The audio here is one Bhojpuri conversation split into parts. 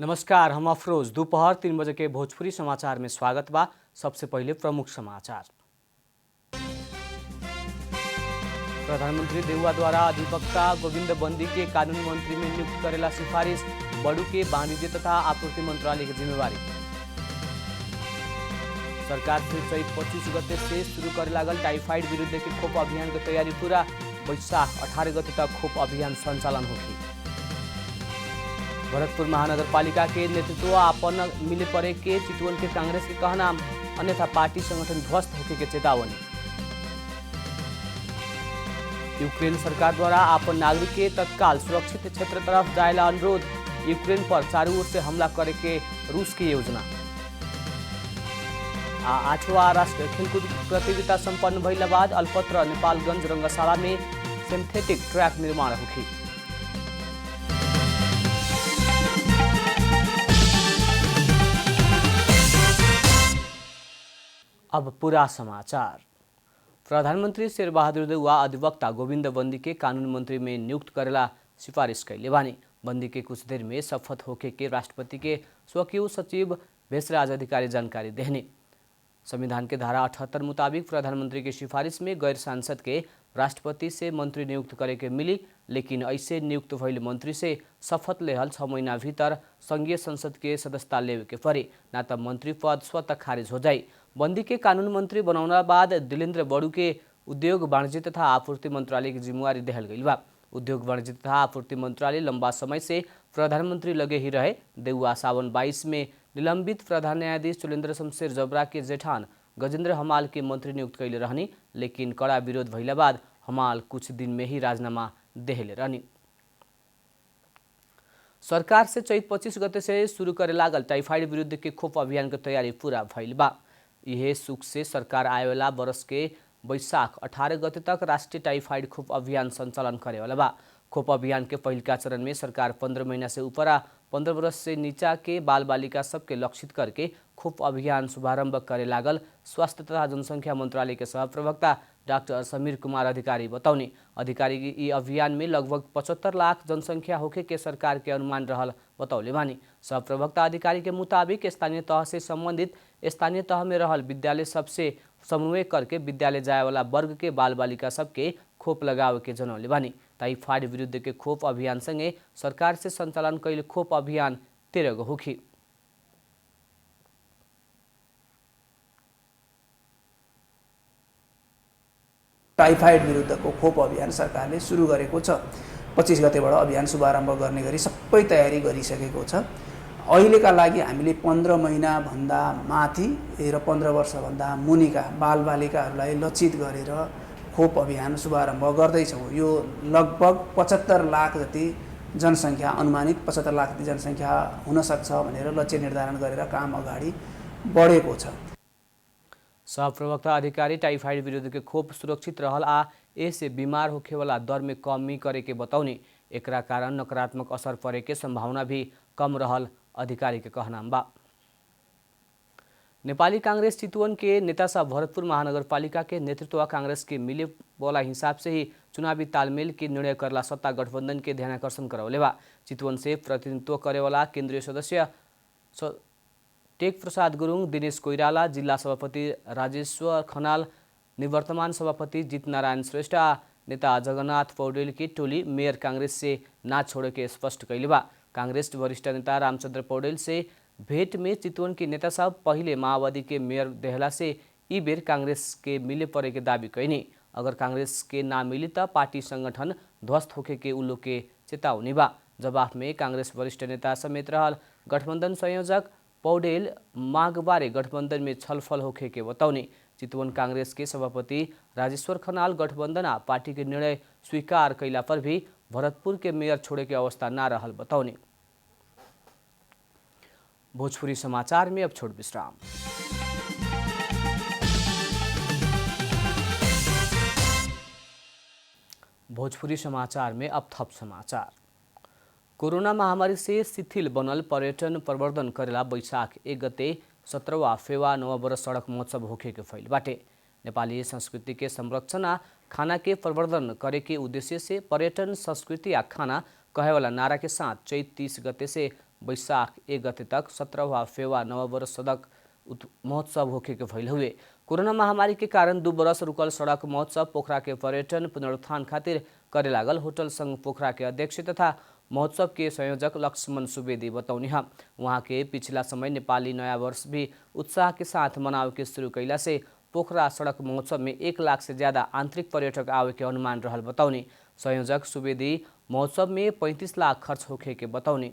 नमस्कार, हम अफरोज। दोपहर 3 बजे के भोजपुरी समाचार में स्वागत बा। सबसे पहले प्रमुख समाचार। प्रधानमंत्री देउवा द्वारा अधिवक्ता गोविंद बंदी के कानून मंत्री में नियुक्त करेला सिफारिश, बड़ू के वाणिज्य तथा आपूर्ति मंत्रालय की जिम्मेवारी। सरकार से चैत 25 गते से शुरू करे लागल टाइफाइड विरुद्ध के खोप अभियान की तैयारी पूरा। वैशाख 18 गते तक खोप अभियान संचालन होगी। भरतपुर महानगरपालिका के नेतृत्व आपन मिले पड़े के चितवन के कांग्रेस के कहना, अन्यथा पार्टी संगठन ध्वस्त होने के चेतावनी। यूक्रेन सरकार द्वारा आपन नागरिक के तत्काल सुरक्षित क्षेत्र तरफ जाएला अनुरोध। यूक्रेन पर चारों ओर से हमला करे के रूस की योजना। 8वां राष्ट्रीय खेलकूद प्रतियोगिता संपन्न भइला बाद अल्पत्र नेपालगंज रंगशाला में सिंथेटिक ट्रैक निर्माण होगी। अब पूरा समाचार। प्रधानमंत्री शेरबहादुर देउवा अधिवक्ता गोविंद बंदी के कानून मंत्री में नियुक्त करेला सिफारिश कैले बानी। बंदी के कुछ देर में शपथ होके के राष्ट्रपति के स्वकीय सचिव भेषराज अधिकारी जानकारी देने। संविधान के धारा 78 मुताबिक प्रधानमंत्री की सिफारिश में गैर सांसद के राष्ट्रपति से मंत्री नियुक्त करे के मिली, लेकिन ऐसे नियुक्त भइल मंत्री से शपथ लेहल 6 महीना भीतर संघीय संसद के सदस्यता लेवे के पड़ी, ना तो मंत्री पद स्वतः खारिज हो जाए। बंदी के कानून मंत्री बनाउना बाद दिलेन्द्र बड़ू के उद्योग वाणिज्य तथा आपूर्ति मंत्रालय की जिम्मेवारी देहल गई बा। उद्योग वाणिज्य तथा आपूर्ति मंत्रालय लंबा समय से प्रधानमंत्री लगे ही रहे। देउवा सावन 22 में निलंबित प्रधान न्यायाधीश चुलेन्द्र शमशेर जबरा के जेठान गजेन्द्र हमाल के मंत्री नियुक्त कैले रहनी, लेकिन कड़ा विरोध भइला बाद हमाल कुछ दिन में ही राजीनामा देहले रहनी। सरकार से चैत 25 गते से शुरू करे लागल टाइफाइड विरुद्ध के खोप अभियान की तैयारी पूरा भइल बा। यह सुख से सरकार आएवाला वर्ष के वैशाख 18 गते तक राष्ट्रीय टाइफाइड खोप अभियान संचालन करे वाला बा। खोप अभियान के पहिलका चरण में सरकार 15 महीना से ऊपर 15 वर्ष से नीचा के बाल बालिका सबके लक्षित करके खोप अभियान शुभारंभ करे लागल स्वास्थ्य तथा जनसंख्या मंत्रालय के सह प्रवक्ता डॉक्टर समीर कुमार अधिकारी बताउने। अधिकारी ई अभियान में लगभग 75 लाख जनसंख्या होके के सरकार के अनुमान रहल बतौले बानी। सह प्रवक्ता अधिकारी के मुताबिक स्थानीय तह से संबंधित स्थानीय तह में रहल विद्यालय सबसे समन्वय करके विद्यालय जाए वाला वर्ग के बाल बालिका सबके खोप लगावे के जनौले बानी। टाइफाइड विरुद्ध के खोप अभियान संगे सरकार से संचालन कैल खोप अभियान 13 गो होखी। टाइफाइड विरुद्धको खोप अभियान सरकारले सुरु गरेको छ। 25 गतेबाट अभियान शुभारम्भ गर्ने गरी सबै तयारी गरिसकेको छ। अहिलेका लागि हामीले 15 महिनाभन्दा माथि र 15 वर्षभन्दा मुनिका बालबालिकाहरूलाई लक्षित गरेर खोप अभियान शुभारम्भ गर्दैछौँ। यो लगभग 75 लाख जति जनसङ्ख्या, अनुमानित 75 लाख जति जनसङ्ख्या हुनसक्छ भनेर लक्ष्य निर्धारण गरेर काम अगाडि बढेको छ। सहप्रवक्ता अधिकारी टाइफाइड विरुद्ध के खोप सुरक्षित रहल आ ऐसे बीमार होखे वाला दर में कमी करे के बतौनी। एकरा कारण नकारात्मक असर पड़े के संभावना भी कम रहल अधिकारी के कहना बा। नेपाली कांग्रेस चितवन के नेता सब भरतपुर महानगरपालिका के नेतृत्व कांग्रेस के मिले वाला हिसाब से ही चुनावी तालमेल के निर्णय करला सत्ता गठबंधन के ध्यानाकर्षण करौले बा। चितवन से प्रतिनिधित्व करे वाला केंद्रीय सदस्य टेक प्रसाद गुरुङ, दिनेश कोइराला, जिल्ला सभापति राजेश्वर खनाल, निवर्तमान सभापति जीत नारायण श्रेष्ठ, नेता जगन्नाथ पौडेल की टोली मेयर कांग्रेस से ना छोड़े के स्पष्ट कैले बा। कांग्रेस वरिष्ठ नेता रामचंद्र पौडेल से भेंट में चितवन के नेता साहब पहले माओवादी के मेयर देहला से ई बेर कांग्रेस के मिले पड़े के दावी कैनी। अगर कांग्रेस के ना मिली तो पार्टी संगठन ध्वस्त होके के उल्लू के चेतावनी बा। जवाब में कांग्रेस वरिष्ठ नेता समेत रहल गठबंधन संयोजक पौडेल मागबारे गठबंधन में छलफल होखे के बतौनी। चितवन कांग्रेस के सभापति राजेश्वर खनाल गठबंधन आ पार्टी के निर्णय स्वीकार कैला पर भी भरतपुर के मेयर छोड़े के अवस्था ना रहल बतौनी। भोजपुरी समाचार में अब छोट विश्राम। भोजपुरी समाचार में अब थप समाचार। कोरोना महामारी से शिथिल बनल पर्यटन प्रवर्धन करेला वैशाख 1 गते 17वां फेवा नववर्ष सड़क महोत्सव होखे के फैल बाटे। नेपाली संस्कृति के संरक्षण आ खाना के प्रवर्धन करे के उद्देश्य से पर्यटन संस्कृति आ खाना कहे वाला नारा के साथ चैत 30 गते से वैशाख 1 गते तक 17वां फेवा नववर्ष सड़क महोत्सव होके के भइल हुए। कोरोना महामारी के कारण 2 बरस रुकल सड़क महोत्सव पोखरा के पर्यटन पुनरुत्थान खातिर करे लागल होटल संघ पोखरा के अध्यक्ष तथा महोत्सव के संयोजक लक्ष्मण सुवेदी बतौनी है। वहाँ के पिछला समय नेपाली नया वर्ष भी उत्साह के साथ मनावे के शुरू कैला से पोखरा सड़क महोत्सव में 1 लाख से ज्यादा आंतरिक पर्यटक आवे के अनुमान रहल बतौनी। संयोजक सुवेदी महोत्सव में 35 लाख खर्च होखे के बतौनी।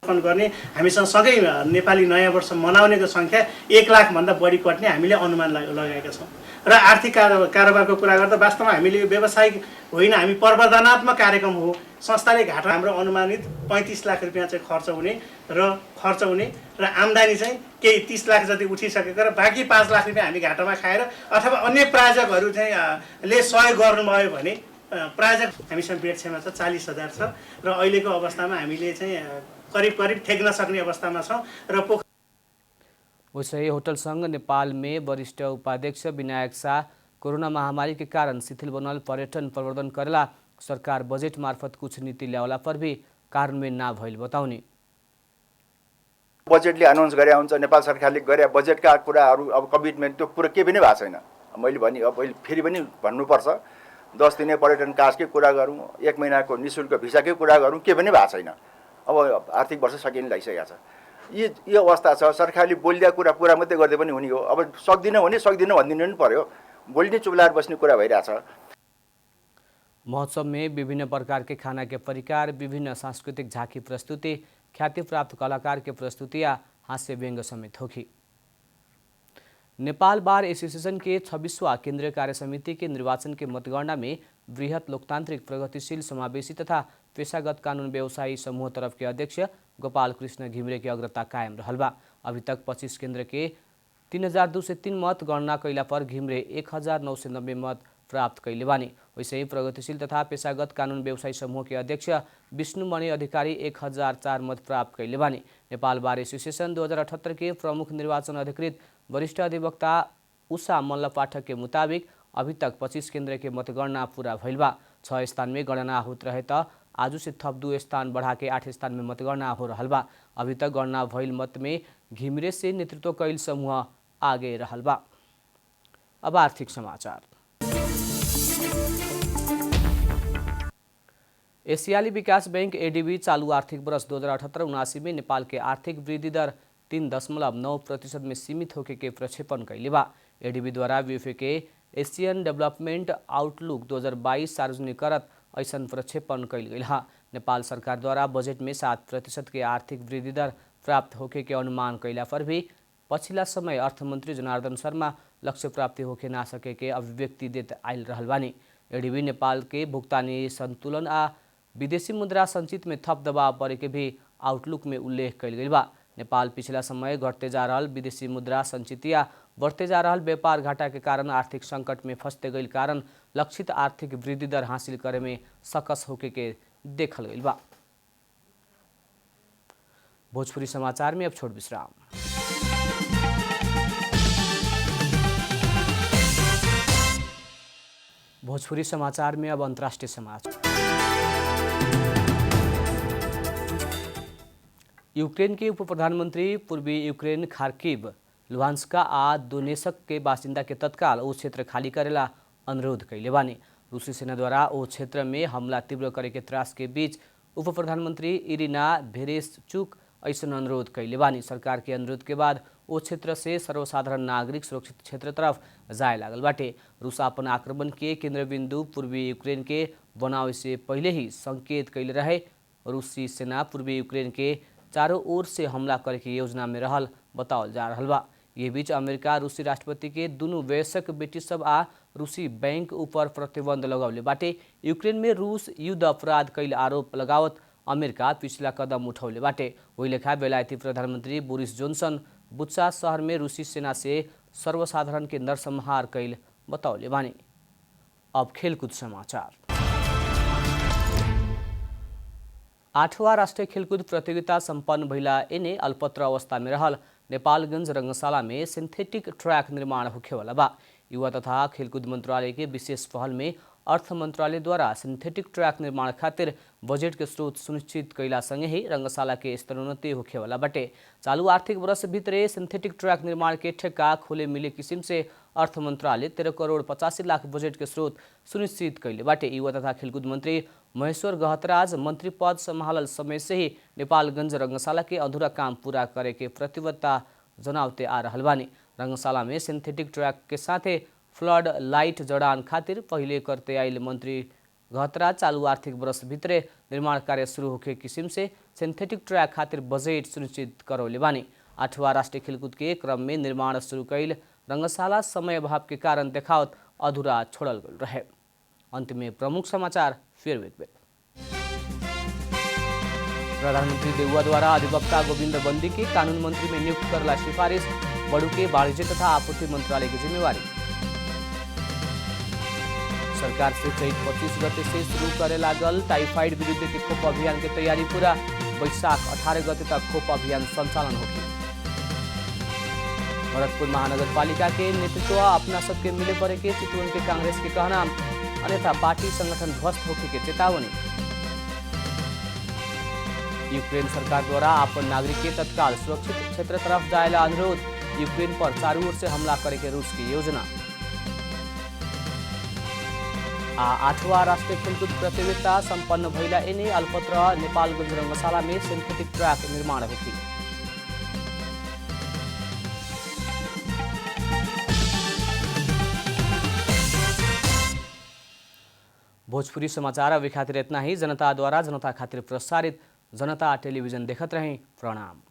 गर्ने हामीसँग सँगै नेपाली नयाँ वर्ष मनाउनेको सङ्ख्या 1 लाखभन्दा बढी कट्ने हामीले अनुमान लगाएका छौँ। र आर्थिक कारोबारको कुरा गर्दा वास्तवमा हामीले यो व्यावसायिक होइन, हामी प्रवर्धनात्मक कार्यक्रम हो। संस्थाले घाटा हाम्रो अनुमानित 35 लाख रुपियाँ चाहिँ खर्च हुने र आम्दानी चाहिँ केही 30 लाख जति उठिसकेको र बाँकी 5 लाख रुपियाँ हामी घाटामा खाएर अथवा अन्य प्रायोजकहरू चाहिँ ले सहयोग गर्नुभयो भने प्रायोजक हामीसँग बेड क्षमता छ 40,000 छ र अहिलेको अवस्थामा हामीले चाहिँ करिब ठेक्न सक्ने अवस्थामा छौँ। र वैसे ही होटल संघ नेपाल में वरिष्ठ उपाध्यक्ष विनायक शाह कोरोना महामारी के कारण शिथिल बनल पर्यटन प्रवर्धन करेला सरकार बजेट मार्फत कुछ नीति ल्यावला पर भी कार्यान्वयन ना भइल बताउने। बजेटले अनाउन्स गरे हुन्छ, नेपाल सरकारले गरे बजेटका कुराहरू अब कमिटमेन्ट त्यो कुरा के पनि भएको छैन। मैले भने अब फेरि पनि भन्नुपर्छ, 10 दिने पर्यटन काजकै कुरा गरौँ, 1 महिनाको निःशुल्क भिसाकै कुरा गरौँ, के पनि भएको छैन। अब आर्थिक वर्ष सकिने लागिसकेको छ। यो अवस्था छ। सरकारले बोलिदिएको कुरा पुरा मात्रै गर्दै पनि हुने हो। अब सक्दिनँ भनिदिनु पनि पर्यो। बोल्ने चुप्लाएर बस्ने कुरा भइरहेछ। महोत्सव में विभिन्न प्रकार के खाना के परिकार, विभिन्न सांस्कृतिक झांकी प्रस्तुति, ख्याति प्राप्त कलाकार के प्रस्तुति या हास्य व्यंग समेत होगी। नेपाल बार एसोसिएशन के 26वां केंद्रीय कार्य समिति के निर्वाचन के मतगणना में बृहत लोकतांत्रिक प्रगतिशील समावेशी तथा पेशागत कानून व्यवसायी समूह तरफ के अध्यक्ष गोपाल कृष्ण घिमिरे की अग्रता कायम रहल बा। अभी तक 25 केंद्र के 3203 मत गणना कैला पर घिमिरे 1990 मत प्राप्त कैले बानी। वैसे ही प्रगतिशील तथा पेशागत कानून व्यवसायी समूह के अध्यक्ष विष्णुमणि अधिकारी 1004 मत प्राप्त कैले बानी। नेपाल बार एसोसिएशन 2078 के प्रमुख निर्वाचन अधिकृत वरिष्ठ अधिवक्ता उषा मल्ल पाठक के मुताबिक अभी तक 25 केंद्र के मतगणना पूरा भइल बा। 6 स्थान में गणना होत रहे त आज से थप 2 स्थान बढ़ा के 8 स्थान में मतगणना हो रहल बा। अभी तक गणना भइल मत में घिमिरे से नेतृत्व कैल समूह आगे रहल बा। अब आर्थिक समाचार। एशियाली विकास बैंक एडीबी चालू आर्थिक वर्ष 2078-79 में नेपाल के आर्थिक वृद्धि दर 3.9% में सीमित होके के प्रक्षेपण कैले बा। एडीबी द्वारा बीएफए के एशियन डेवलपमेंट आउटलुक 2022 सार्वजनिक करत ऐसन प्रक्षेपण कैल गई है। नेपाल सरकार द्वारा बजट में 7% के आर्थिक वृद्धि दर प्राप्त होके के अनुमान कैला पर भी पछिल्ला समय अर्थमंत्री जनार्दन शर्मा लक्ष्य प्राप्ति होके ना सके के अभिव्यक्ति देत आयल रहल बानी। एडीबी नेपाल के भुक्तानी संतुलन आ विदेशी मुद्रा संचित में थप दबाव पड़े के भी आउटलुक में उल्लेख कैल गई बा। नेपाल पिछला समय घटते जा रहल विदेशी मुद्रा संचित या बढ़ते जा रहल व्यापार घाटा के कारण आर्थिक संकट में फंसते गई कारण लक्षित आर्थिक वृद्धि दर हासिल करे में सकस होके के देखल गई बा। भोजपुरी समाचार में अब छोट विश्राम। भोजपुरी समाचार में अब अंतर्राष्ट्रीय समाचार। यूक्रेन के उप प्रधानमंत्री पूर्वी यूक्रेन खार्किव लुहान्स्का आ दोनेत्स्क के बासिंदा के तत्काल वो क्षेत्र खाली करेला अनुरोध कैले बानी। रूसी सेना द्वारा वो क्षेत्र में हमला तीव्र करे के त्रास के बीच उप प्रधानमंत्री इरिना भेरेशचुक ऐसा अनुरोध कैले बानी। सरकार के अनुरोध के बाद वो क्षेत्र से सर्वसाधारण नागरिक सुरक्षित क्षेत्र तरफ जाए लागल बाटे। रूस अपन आक्रमण के केंद्र बिंदु पूर्वी यूक्रेन के बनावे से पहले ही संकेत कैले रहे। रूसी सेना पूर्वी यूक्रेन के चारों ओर से हमला करे के योजना में रहल बतावल जा रहल बा। ये बीच अमेरिका रूसी राष्ट्रपति के दोनों वयस्क बेटी सब आ रूसी बैंक ऊपर प्रतिबंध लगौले बाटे। यूक्रेन में रूस युद्ध अपराध कैल आरोप लगावत अमेरिका पिछला कदम उठौले बाटे। वही लेखा बेलायती प्रधानमंत्री बोरिस जोन्सन बुच्चा शहर में रूसी सेना से सर्वसाधारण के नरसंहार कैल बतावले बानी। अब खेलकूद समाचार। 8वां राष्ट्रीय खेलकूद प्रतियोगिता संपन्न भइला एने अल्पत्र अवस्था में रहल नेपालगंज रंगशाला में सिंथेटिक ट्रैक निर्माण होखेवाला बा। युवा तथा खेलकूद मंत्रालय के विशेष पहल में अर्थ मंत्रालय द्वारा सिंथेटिक ट्रैक निर्माण खातिर बजेट के स्रोत सुनिश्चित कैला संगे ही रंगशाला के स्तरोन्नति होखेवाला बाटे। चालू आर्थिक वर्ष भित्रे सिंथेटिक ट्रैक निर्माण के ठेक्का खोले मिले किसिम से अर्थ मंत्रालय 13 करोड़ 85 लाख बजेट के स्रोत सुनिश्चित कैले बाटे। युवा तथा खेलकूद मंत्री महेश्वर गहतराज मंत्री पद संभालल समय से ही नेपालगंज रंगशाला के अधूरा काम पूरा करे के प्रतिबद्धता जनावते आ रहल बानी। रंगशाला में सिंथेटिक ट्रैक के साथे फ्लड लाइट जड़ान खातिर पहिले करते आइल मंत्री गहतराज चालू आर्थिक वर्ष भित्रे निर्माण कार्य शुरू होके किसिम से सिंथेटिक ट्रैक खातिर बजेट सुनिश्चित करौले बानी। 8वां राष्ट्रीय खेलकूद के क्रम में निर्माण शुरू कैल रंगशाला समय अभाव के कारण देखावत अधूरा छोड़ल गल रहे। अंत में प्रमुख समाचार फिर एक बेर। प्रधानमंत्री देउवा द्वारा अधिवक्ता गोविंद बंदी के कानून मंत्री में नियुक्त करला सिफारिश, बड़ू के वाणिज्य तथा आपूर्ति मंत्रालय की जिम्मेवारी। सरकार से चैत 25 गते से शुरू करे लागल टाइफाइड विरुद्ध के खोप अभियान की तैयारी पूरा, वैशाख 18 गते तक खोप अभियान संचालन होगी। भरतपुर महानगर पालिका के नेतृत्व अपना सबके मिले पड़े के चितवन के कांग्रेस के कहना, अन्यथा पार्टी संगठन ध्वस्त होने के चेतावनी। यूक्रेन सरकार द्वारा अपन नागरिक के तत्काल सुरक्षित क्षेत्र तरफ जाएला अनुरोध, यूक्रेन पर चारों ओर से हमला करे के रूस की योजना। 8वां राष्ट्रीय खेलकूद प्रतियोगिता संपन्न भइला एने अल्पत्र नेपालगंज रंगशाला में सिंथेटिक ट्रैक निर्माण होगी। भोजपुरी समाचार अभी खातिर इतना ही। जनता द्वारा जनता खातिर प्रसारित जनता टेलीविजन देखत रहें। प्रणाम।